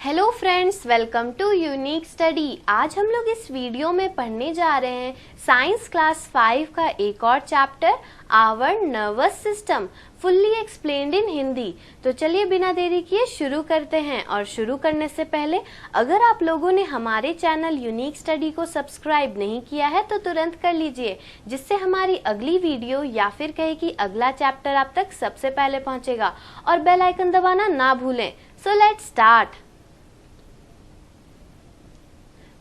Hello friends, welcome to unique study. आज हम लोग इस वीडियो में पढ़ने जा रहे हैं साइंस क्लास 5 का एक और chapter our nervous system fully explained in Hindi. तो चलिए बिना देरी किए शुरू करते हैं। और शुरू करने से पहले अगर आप लोगों ने हमारे चैनल यूनिक स्टडी को सब्सक्राइब नहीं किया है तो तुरंत कर लीजिए, जिससे हमारी अगली वीडियो या फिर कहे कि अगला चैप्टर आप तक सबसे पहले पहुंचेगा। और बेल आइकन दबाना ना भूलें। So let's start.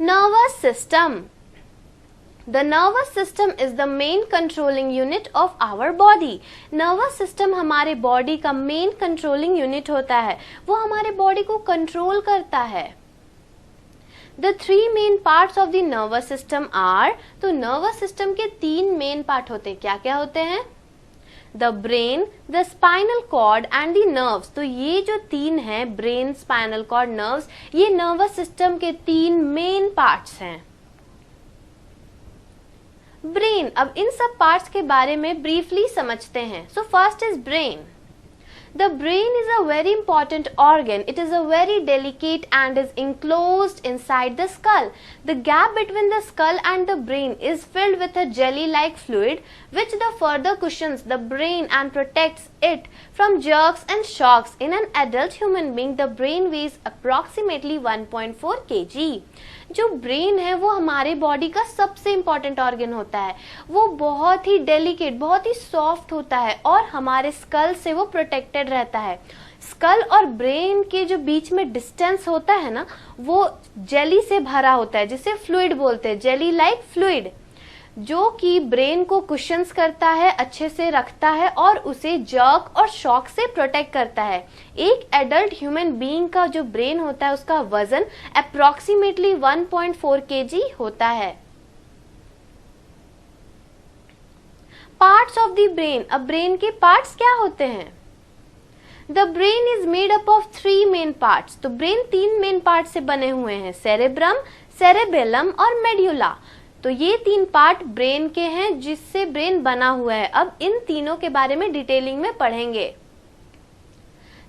Nervous system. The nervous system is the main controlling unit of our body. Nervous system हमारे body का main controlling unit होता है, वो हमारे body को control करता है। The three main parts of the nervous system are, तो nervous system के तीन main part होते हैं। क्या क्या होते हैं? The brain, the spinal cord and the nerves। तो ये जो तीन हैं, brain, spinal cord, nerves, ये nervous system के तीन main parts हैं। Brain, अब इन सब parts के बारे में briefly समझते हैं। So first is brain. The brain is a very important organ. It is a very delicate and is enclosed inside the skull. The gap between the skull and the brain is filled with a jelly-like fluid, which the further cushions the brain and protects it from jerks and shocks. In an adult human being, the brain weighs approximately 1.4 kg. जो brain है वो हमारे body का सबसे important organ होता है। वो बहुत ही डेलिकेट, बहुत ही सॉफ्ट होता है और हमारे स्कल से वो प्रोटेक्टेड रहता है। स्कल और ब्रेन के जो बीच में डिस्टेंस होता है ना, वो जेली से भरा होता है, जिसे फ्लूइड बोलते हैं, जेली लाइक फ्लूइड, जो कि ब्रेन को कुशन्स करता है, अच्छे से रखता है और उसे जर्क और शॉक से प्रोटेक्ट करता है। एक एडल्ट ह्यूमन बीइंग का जो ब्रेन होता है उसका वजन अप्रोक्सीमेटली 1.4 kg होता है। पार्ट्स ऑफ द ब्रेन, अब ब्रेन के पार्ट्स क्या होते हैं? The brain is made up of 3 main parts. तो ब्रेन 3 मेन पार्ट से बने हुए हैं, सेरेब्रम, सेरेबेलम और मेड्यूला। तो ये 3 पार्ट ब्रेन के हैं जिससे ब्रेन बना हुआ है। अब इन तीनों के बारे में डिटेलिंग में पढ़ेंगे।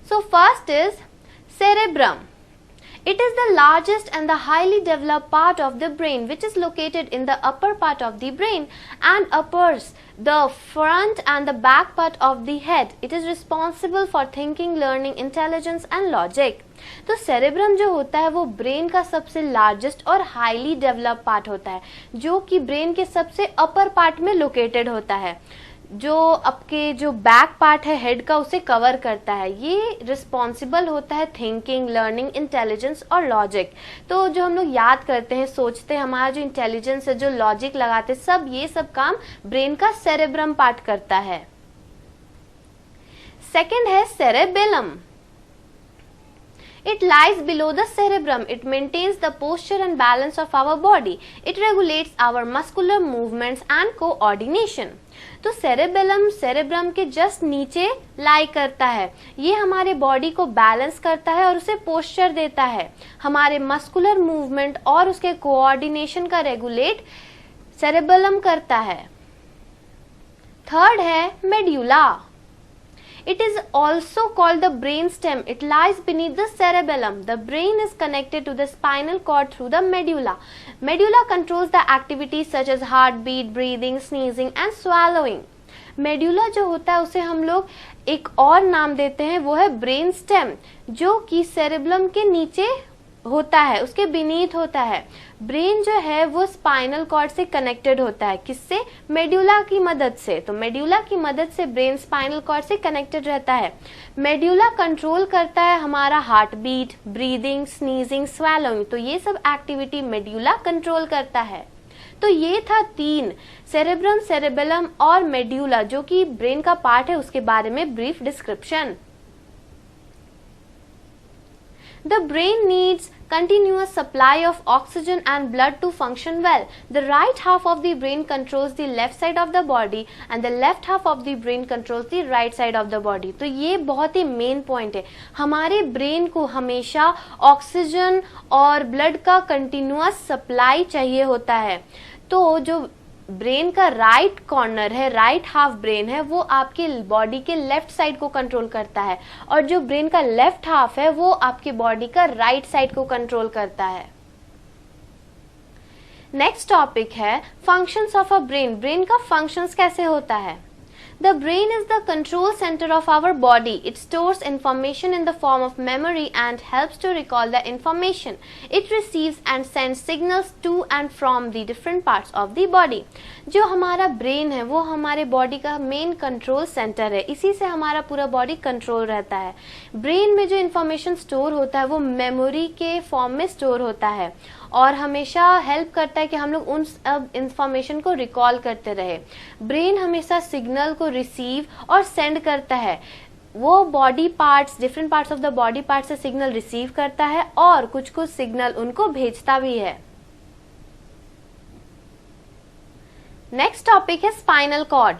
So first is cerebrum. It is the largest and the highly developed part of the brain, which is located in the upper part of the brain and uppers the front and the back part of the head. It is responsible for thinking, learning, intelligence and logic. तो cerebrum जो होता है वो brain का सबसे largest और highly develop part होता है, जो कि ब्रेन के सबसे अपर पार्ट में लोकेटेड होता है, जो आपके जो बैक पार्ट है हेड का उसे कवर करता है। ये रिस्पॉन्सिबल होता है थिंकिंग, लर्निंग, इंटेलिजेंस और लॉजिक। तो जो हम लोग याद करते हैं, सोचते हैं, हमारा जो इंटेलिजेंस है, जो लॉजिक लगाते हैं, सब ये सब काम ब्रेन का सेरेब्रम पार्ट करता है। सेकंड है cerebellum. It lies below the cerebrum. It maintains the posture and balance of our body. It regulates our muscular movements and coordination. तो सेरेबेलम सेरेब्रम के जस्ट नीचे लाई करता है। ये हमारे बॉडी को बैलेंस करता है और उसे पोस्चर देता है। हमारे मस्कुलर मूवमेंट और उसके कोऑर्डिनेशन का रेगुलेट सेरेबेलम करता है। थर्ड है medulla. It is also called the brain stem. It lies beneath the cerebellum. The brain is connected to the spinal cord through the medulla. Medulla controls the activities such as heartbeat, breathing, sneezing and swallowing. Medulla जो होता है उसे हम लोग एक और नाम देते हैं, वो है ब्रेन स्टेम, जो कि सेरेब्रम के नीचे होता है, उसके बीनीथ होता है। ब्रेन जो है वो स्पाइनल कॉर्ड से कनेक्टेड होता है, किससे? मेड्यूला की मदद से। तो मेड्यूला की मदद से ब्रेन स्पाइनल कॉर्ड से कनेक्टेड रहता है। मेड्यूला कंट्रोल करता है हमारा हार्ट बीट, ब्रीदिंग, स्नीजिंग, स्वैलोइंग। तो ये सब एक्टिविटी मेड्यूला कंट्रोल करता है। तो ये था 3, सेरेब्रम, सेरेबेलम और मेड्यूला, जो कि ब्रेन का पार्ट है, उसके बारे में brief description. The brain needs continuous supply of oxygen and blood to function well. The right half of the brain controls the left side of the body and the left half of the brain controls the right side of the body. तो ये बहुत ही main point है। हमारे brain को हमेशा oxygen और blood का continuous supply चाहिए होता है। तो जो ब्रेन का राइट कॉर्नर है, राइट हाफ ब्रेन है, वो आपके बॉडी के लेफ्ट साइड को कंट्रोल करता है, और जो ब्रेन का लेफ्ट हाफ है वो आपके बॉडी का राइट साइड को कंट्रोल करता है। नेक्स्ट टॉपिक है functions of a brain. Brain का फंक्शंस कैसे होता है? The brain is the control center of our body. It stores information in the form of memory and helps to recall the information. It receives and sends signals to and from the different parts of the body. जो हमारा brain है वो हमारे body का main control centre है, इसी से हमारा पूरा बॉडी कंट्रोल रहता है। ब्रेन में जो इंफॉर्मेशन स्टोर होता है वो मेमोरी के फॉर्म में स्टोर होता है और हमेशा हेल्प करता है कि हम लोग उन सब इंफॉर्मेशन को रिकॉल करते रहे। ब्रेन हमेशा सिग्नल को रिसीव और सेंड करता है, वो body parts, different parts of the body part से सिग्नल रिसीव करता है और कुछ कुछ सिग्नल उनको भेजता भी है। नेक्स्ट टॉपिक है spinal cord.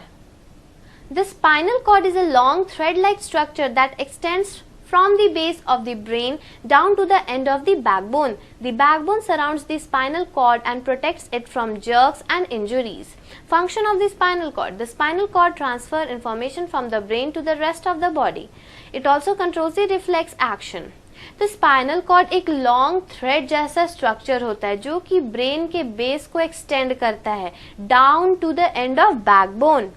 The spinal cord is a long thread-like structure that extends from the base of the brain down to the end of the backbone. The backbone surrounds the spinal cord and protects it from jerks and injuries. Function of the spinal cord. The spinal cord transfers information from the brain to the rest of the body. It also controls the reflex action. तो spinal cord एक long thread जैसा structure होता है जो कि brain के base को extend करता है down to the end of backbone.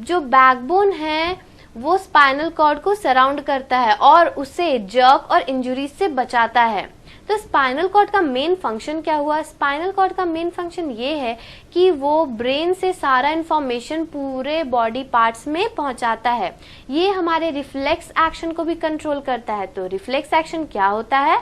जो बैकबोन है वो स्पाइनल कॉर्ड को सराउंड करता है और उसे जर्क और इंजरी से बचाता है। तो स्पाइनल कॉर्ड का मेन फंक्शन क्या हुआ? स्पाइनल कॉर्ड का मेन फंक्शन ये है कि वो ब्रेन से सारा इंफॉर्मेशन पूरे बॉडी पार्ट्स में पहुंचाता है। ये हमारे रिफ्लेक्स एक्शन को भी कंट्रोल करता है। तो रिफ्लेक्स एक्शन क्या होता है?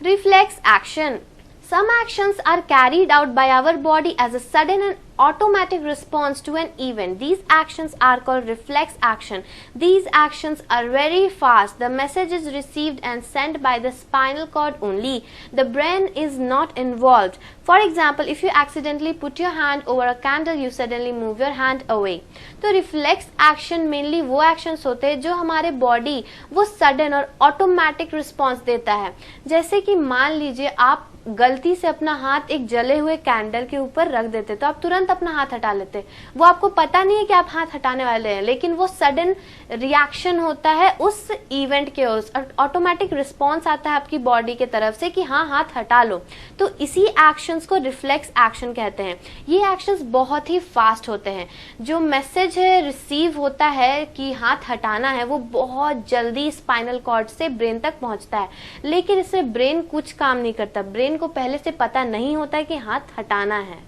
Reflex action, some actions are carried out by our body as a sudden and automatic response to an event. These actions are called reflex action. These actions are very fast. The message is received and sent by the spinal cord only. The brain is not involved. For example, if you accidentally put your hand over a candle, you suddenly move your hand away. तो reflex action mainly वो actions होते हैं जो हमारे body वो sudden और automatic response देता है। जैसे कि मान लीजिए आप गलती से अपना हाथ एक जले हुए कैंडल के ऊपर रख देते तो आप तुरंत अपना हाथ हटा लेते। वो आपको पता नहीं है कि आप हाथ हटाने वाले हैं, लेकिन वो सडन रिएक्शन होता है उस इवेंट के, उस ऑटोमेटिक रिस्पॉन्स आता है आपकी बॉडी के तरफ से कि हाँ हाथ हटा लो। तो इसी एक्शंस को रिफ्लेक्स एक्शन कहते हैं। ये एक्शंस बहुत ही फास्ट होते हैं। जो मैसेज है रिसीव होता है कि हाथ हटाना है वो बहुत जल्दी स्पाइनल कॉर्ड से ब्रेन तक पहुंचता है, लेकिन इससे ब्रेन कुछ काम नहीं करता। ब्रेन को पहले से पता नहीं होता है कि हाथ हटाना है।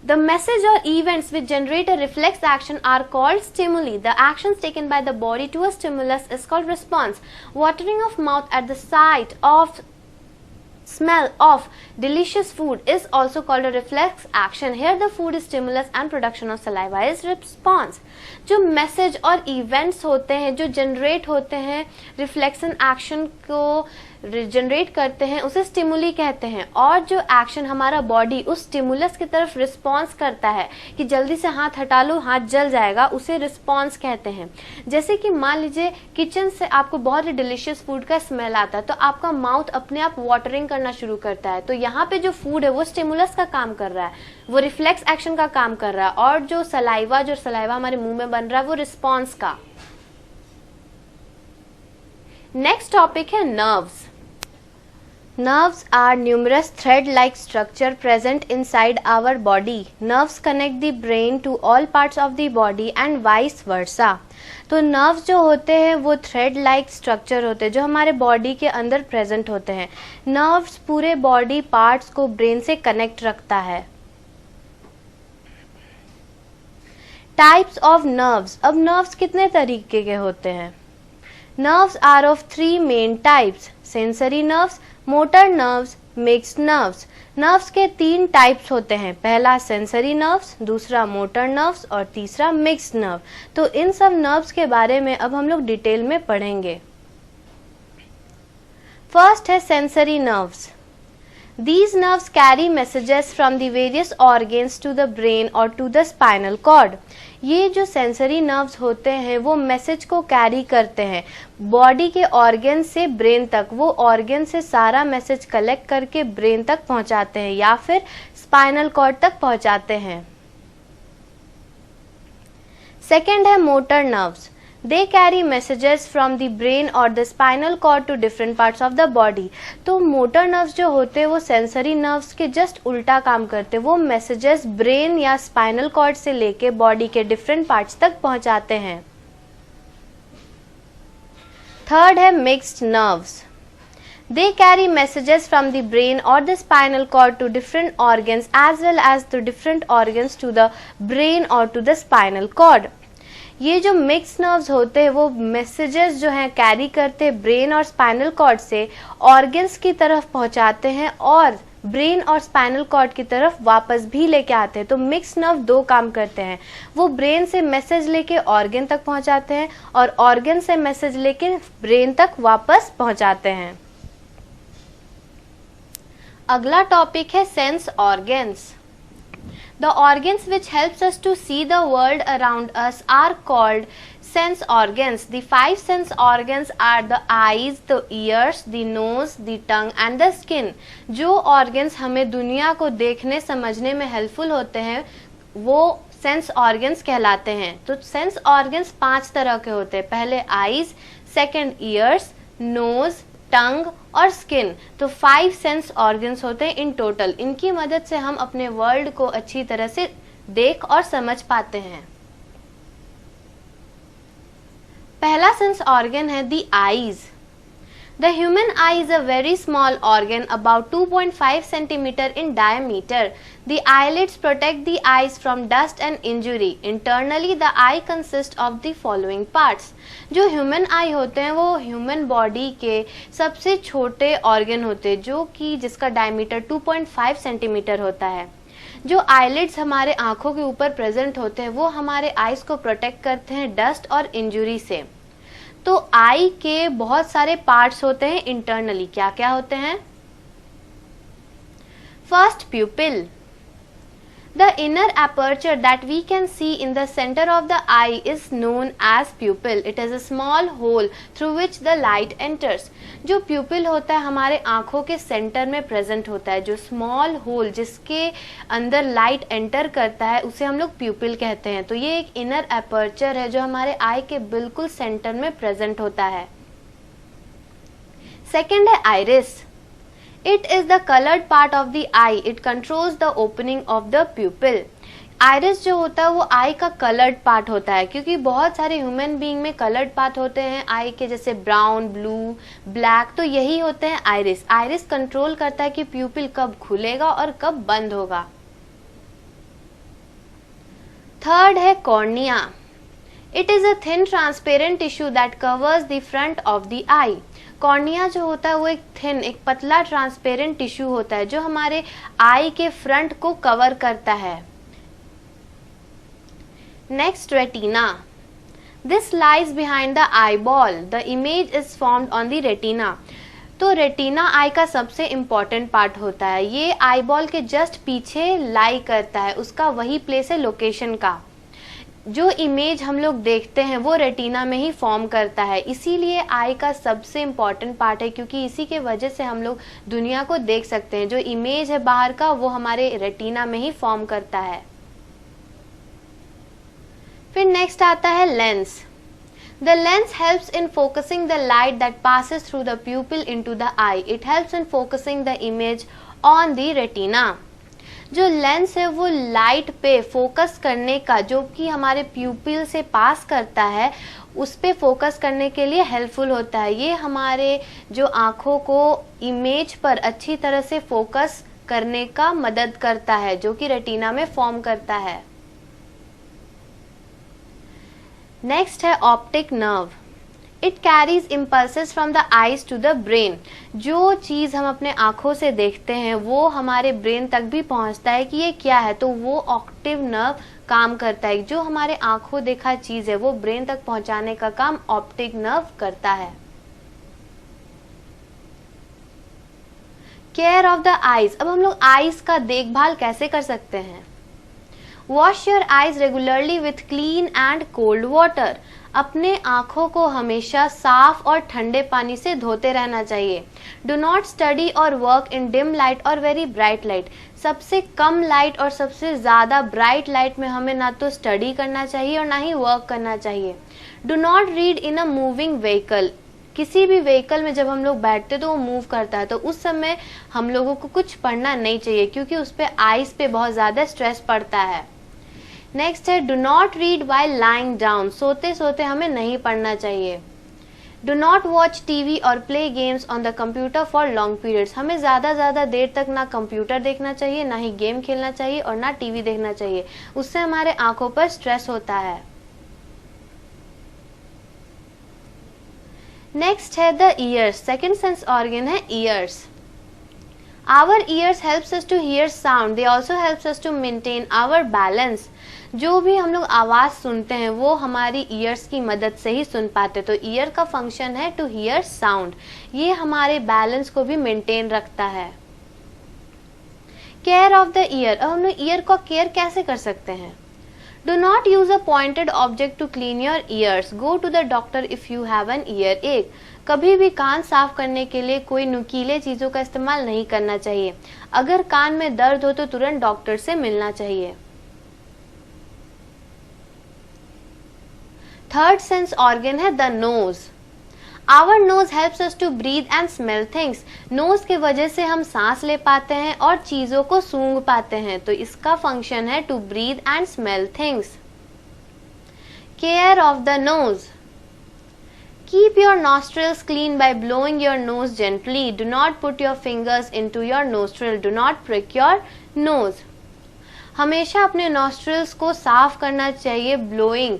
The message or events which generate a reflex action are called stimuli. The actions taken by the body to a stimulus is called response. Watering of mouth at the sight of smell of delicious food is also called a reflex action. Here the food is stimulus and production of saliva is response. जो message और events होते हैं जो generate होते हैं reflection action को generate करते हैं उसे स्टिमुली कहते हैं, और जो एक्शन हमारा बॉडी उस स्टिमुलस की तरफ रिस्पॉन्स करता है कि जल्दी से हाथ हटा लो हाथ जल जाएगा, उसे रिस्पॉन्स कहते हैं। जैसे कि मान लीजिए किचन से आपको बहुत ही डिलीशियस फूड का स्मेल आता है तो आपका माउथ अपने आप वाटरिंग करना शुरू करता है। तो यहाँ पे जो फूड है वो स्टिमुलस का काम कर रहा है, वो रिफ्लेक्स एक्शन का काम कर रहा है, और जो सलाइवा हमारे मुंह में बन रहा है वो रिस्पॉन्स का। नेक्स्ट टॉपिक है nerves. Nerves are numerous thread-like structure present inside our body. Nerves connect the brain to all parts of the body and vice versa. तो नर्व्स जो होते हैं वो थ्रेड लाइक स्ट्रक्चर होते हैं जो हमारे बॉडी के अंदर प्रेजेंट होते हैं। नर्व्स पूरे बॉडी पार्ट्स को ब्रेन से कनेक्ट रखता है। Types of nerves. अब नर्व्स कितने तरीके के होते हैं? Nerves are of 3 main types, sensory nerves, motor nerves, mixed nerves. Nerves के 3 टाइप्स होते हैं, पहला सेंसरी नर्व्स, दूसरा मोटर नर्व्स और तीसरा मिक्स्ड नर्व। तो इन सब नर्व्स के बारे में अब हम लोग डिटेल में पढ़ेंगे। फर्स्ट है sensory nerves. These nerves carry messages from the various organs to the brain or to the spinal cord. ये जो सेंसरी नर्व्स होते हैं वो मैसेज को कैरी करते हैं बॉडी के ऑर्गन से ब्रेन तक। वो ऑर्गन से सारा मैसेज कलेक्ट करके ब्रेन तक पहुंचाते हैं या फिर स्पाइनल कॉर्ड तक पहुंचाते हैं। सेकेंड है motor nerves. They carry messages from the brain or the spinal cord to different parts of the body। तो मोटर नर्व्स जो होते हैं वो सेंसरी नर्व्स के जस्ट उल्टा काम करते हैं। वो मैसेजेस ब्रेन या स्पाइनल कॉर्ड से लेके बॉडी के डिफरेंट पार्ट्स तक पहुंचाते हैं। थर्ड है mixed nerves. They carry messages from the brain or the spinal cord to different organs as well as to different organs to the brain or to the spinal cord। ये जो mix nerves होते हैं वो messages जो हैं carry करते हैं brain और स्पाइनल कॉर्ड से ऑर्गन्स की तरफ पहुंचाते हैं और ब्रेन और स्पाइनल कॉर्ड की तरफ वापस भी लेके आते हैं। तो मिक्स नर्व दो काम करते हैं, वो ब्रेन से मैसेज लेके ऑर्गन तक पहुंचाते हैं और ऑर्गन से मैसेज लेके ब्रेन तक वापस पहुंचाते हैं। अगला टॉपिक है sense organs. The organs which helps us to see the world around us are called sense organs। The 5 sense organs are the eyes, the ears, the nose, the tongue and the skin। जो organs हमें दुनिया को देखने समझने में helpful होते हैं वो सेंस ऑर्गन्स कहलाते हैं। तो सेंस ऑर्गन्स 5 तरह के होते हैं। पहले eyes, second years, nose, tongue और स्किन। तो 5 सेंस ऑर्गन्स होते हैं इन टोटल। इनकी मदद से हम अपने वर्ल्ड को अच्छी तरह से देख और समझ पाते हैं। पहला सेंस ऑर्गन है the eyes. The human eye is a very small organ about 2.5 centimeter in diameter। The eyelids protect the eyes from dust and injury। Internally the eye consists of the following parts। जो human आई होते हैं वो human body के सबसे छोटे organ होते हैं जो कि जिसका डायमीटर 2.5 सेंटीमीटर होता है। जो आईलिड्स हमारे आंखों के ऊपर प्रेजेंट होते हैं वो हमारे आईज को प्रोटेक्ट करते हैं डस्ट और इंजुरी से। तो आई के बहुत सारे पार्ट्स होते हैं इंटरनली। क्या क्या होते हैं? First, प्यूपिल। The inner aperture that we can see in the center of the eye is known as pupil। It is a small hole through which the light enters। जो pupil होता है हमारे आंखों के सेंटर में प्रेजेंट होता है। जो स्मॉल होल जिसके अंदर लाइट एंटर करता है उसे हम लोग pupil कहते हैं। तो ये एक इनर एपर्चर है जो हमारे आई के बिल्कुल सेंटर में प्रेजेंट होता है। सेकेंड है iris. It is the colored part of the eye। It controls the opening of the pupil। Iris जो होता है वो आई का कलर्ड पार्ट होता है क्योंकि बहुत सारे ह्यूमन बीइंग में कलर्ड पार्ट होते हैं आई के, जैसे ब्राउन, ब्लू, ब्लैक। तो यही होते हैं आइरिस। आइरिस कंट्रोल करता है कि प्यूपिल कब खुलेगा और कब बंद होगा। थर्ड है cornea. It is a thin transparent tissue that covers the front of the eye। Cornea जो होता है वो एक थिन, एक पतला ट्रांसपेरेंट टिश्यू होता है जो हमारे आई के फ्रंट को कवर करता है। Next, retina. This lies behind the eye ball. The image is formed on the retina. तो रेटिना आई का सबसे इम्पॉर्टेंट पार्ट होता है। ये आई बॉल के जस्ट पीछे लाई करता है, उसका वही प्लेस है लोकेशन का। जो इमेज हम लोग देखते हैं वो रेटिना में ही फॉर्म करता है, इसीलिए आई का सबसे इम्पॉर्टेंट पार्ट है क्योंकि इसी के वजह से हम लोग दुनिया को देख सकते हैं। जो इमेज है बाहर का वो हमारे रेटिना में ही फॉर्म करता है। फिर नेक्स्ट आता है lens. The lens helps in focusing the light that passes through the pupil into the eye। It helps in focusing the image on the retina। जो लेंस है वो लाइट पे फोकस करने का, जो कि हमारे प्यूपिल से पास करता है, उस पे फोकस करने के लिए हेल्पफुल होता है। ये हमारे जो आँखों को इमेज पर अच्छी तरह से फोकस करने का मदद करता है जो कि रेटिना में फॉर्म करता है। नेक्स्ट है optic nerve. It carries impulses from the eyes to the brain. जो चीज हम अपने आंखों से देखते हैं वो हमारे ब्रेन तक भी पहुंचता है कि ये क्या है, तो वो ऑप्टिक नर्व काम करता है। जो हमारे आंखों देखा चीज है वो ब्रेन तक पहुंचाने का काम ऑप्टिक नर्व करता है। Care of the eyes. अब हम लोग आईज का देखभाल कैसे कर सकते हैं? Wash your eyes regularly with clean and cold water. अपने आँखों को हमेशा साफ और ठंडे पानी से धोते रहना चाहिए। डू नॉट स्टडी और वर्क इन डिम लाइट और वेरी ब्राइट लाइट। सबसे कम लाइट और सबसे ज़्यादा ब्राइट लाइट में हमें ना तो स्टडी करना चाहिए और ना ही वर्क करना चाहिए। Do not read in a moving vehicle. किसी भी व्हीकल में जब हम लोग बैठते तो वो मूव करता है, तो उस समय हम लोगों को कुछ पढ़ना नहीं चाहिए क्योंकि उस पर आइज पे बहुत ज़्यादा स्ट्रेस पड़ता है। नेक्स्ट है do not read while lying down. सोते सोते हमें नहीं पढ़ना चाहिए। डू नॉट वॉच टीवी और play games on the computer for long periods. हमें ज़्यादा देर तक ना कंप्यूटर देखना चाहिए, ना ही गेम खेलना चाहिए और ना टीवी देखना चाहिए। उससे हमारे आंखों पर स्ट्रेस होता है। नेक्स्ट है the years. Second sense organ है years. Our ears helps us to hear sound. They also helps us to maintain our balance. जो भी हम लोग आवाज़ सुनते हैं वो हमारी ईयर्स की मदद से ही सुन पाते। तो ईयर का फंक्शन है टू हियर साउंड। ये हमारे बैलेंस को भी मेंटेन रखता है। Care of the year. अब हम लोग ईयर का केयर कैसे कर सकते हैं? Do not use a pointed object to clean your ears. Go to the doctor if you have an earache. कभी भी कान साफ करने के लिए कोई नुकीले चीजों का इस्तेमाल नहीं करना चाहिए। अगर कान में दर्द हो तो तुरंत डॉक्टर से मिलना चाहिए। थर्ड सेंस ऑर्गन है the nose. Our nose helps us to breathe and smell things. Nose के वजह से हम सांस ले पाते हैं और चीजों को सूंघ पाते हैं। तो इसका फंक्शन है to breathe and smell things. Care of the nose. Keep your nostrils clean by blowing your nose gently. Do not put your fingers into your nostril. Do not prick your nose. हमेशा अपने nostrils को साफ करना चाहिए blowing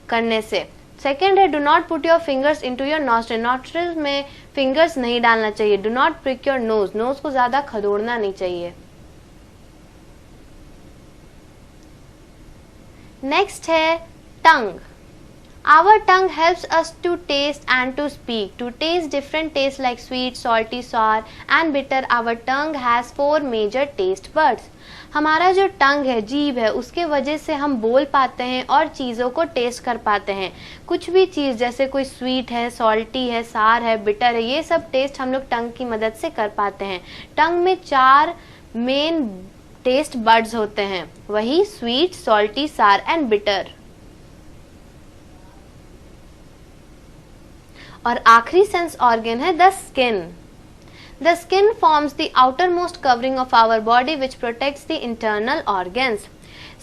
करने से। Second है do not put your fingers into your nostril. nostril में fingers नहीं डालना चाहिए। Do not prick your nose. nose को ज़्यादा खदोड़ना नहीं चाहिए। नेक्स्ट है tongue. Our tongue helps us to taste and to speak. To taste different tastes like sweet, salty, sour and bitter, our tongue has 4 major taste buds. हमारा जो टंग है, जीभ है, उसके वजह से हम बोल पाते हैं और चीज़ों को टेस्ट कर पाते हैं। कुछ भी चीज़ जैसे कोई स्वीट है, सॉल्टी है, सार है, बिटर है, ये सब टेस्ट हम लोग टंग की मदद से कर पाते हैं। टंग में 4 मेन टेस्ट बड्स होते हैं, वही sweet, salty, sour and bitter. और आखिरी सेंस ऑर्गन है the skin. The skin forms the outer most covering of our body which protects the internal organs.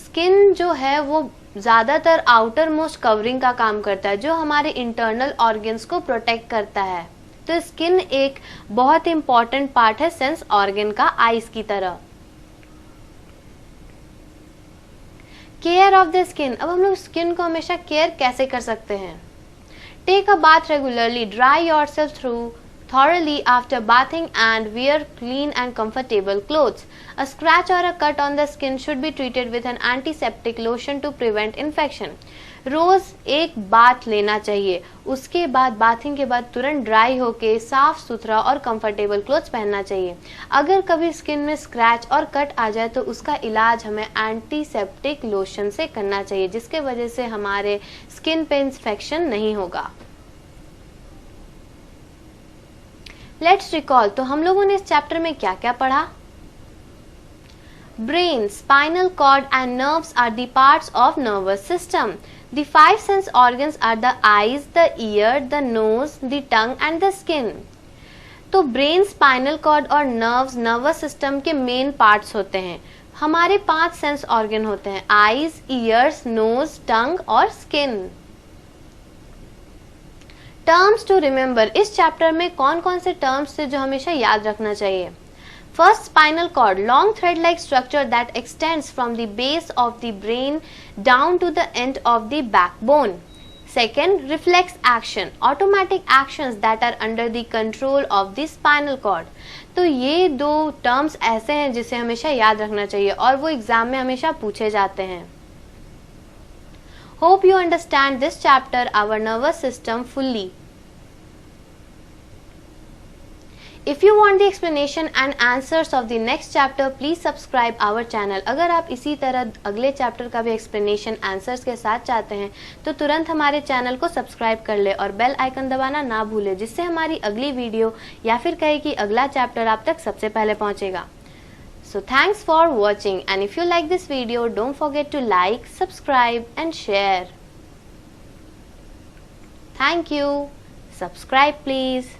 Skin जो है वो ज़्यादातर आउटर मोस्ट कवरिंग का काम करता है, जो हमारे इंटरनल ऑर्गन्स को प्रोटेक्ट करता है। तो स्किन एक बहुत इंपॉर्टेंट पार्ट है सेंस ऑर्गन का, आइज की तरह। Care of the skin. अब हम लोग स्किन को हमेशा केयर कैसे कर सकते हैं? Take a bath regularly. Dry yourself thoroughly after bathing and wear clean and comfortable clothes. A scratch or a cut on the skin should be treated with an antiseptic lotion to prevent infection. रोज एक bath लेना चाहिए, उसके बाद bathing के बाद तुरंत dry होके साफ सुथरा और कंफर्टेबल क्लोथ्स पहनना चाहिए। अगर कभी स्किन में स्क्रैच और कट आ जाए तो उसका इलाज हमें एंटीसेप्टिक लोशन से करना चाहिए, जिसके वजह से हमारे स्किन पे इंफेक्शन नहीं होगा। Let's recall. तो हम लोगों ने इस चैप्टर में क्या क्या पढ़ा? Brain, spinal cord and nerves are the parts of nervous system. The 5 sense organs are the eyes, the ear, the nose, the tongue and the skin. तो ब्रेन, स्पाइनल कॉर्ड और नर्व्स नर्वस सिस्टम के main parts होते हैं। हमारे 5 sense organ होते हैं, eyes, years, nose, tongue और skin. Terms to remember. इस चैप्टर में कौन कौन से टर्म्स थे जो हमेशा याद रखना चाहिए? First, spinal cord, long thread-like structure that extends from the base of the brain down to the end of the backbone. Second, reflex action, automatic actions that are under the control of the spinal cord. तो ये 2 terms ऐसे हैं जिसे हमेशा याद रखना चाहिए और वो एग्जाम में हमेशा पूछे जाते हैं। Hope you understand this chapter, our nervous system, fully. If you want the explanation and answers of the next chapter, please subscribe our channel. अगर आप इसी तरह अगले चैप्टर का भी explanation answers के साथ चाहते हैं तो तुरंत हमारे चैनल को सब्सक्राइब कर ले और बेल आइकन दबाना ना भूले, जिससे हमारी अगली वीडियो या फिर कहे कि अगला चैप्टर आप तक सबसे पहले पहुंचेगा. So thanks for watching, and if you like this video, don't forget to like, subscribe and share. Thank you. Subscribe please.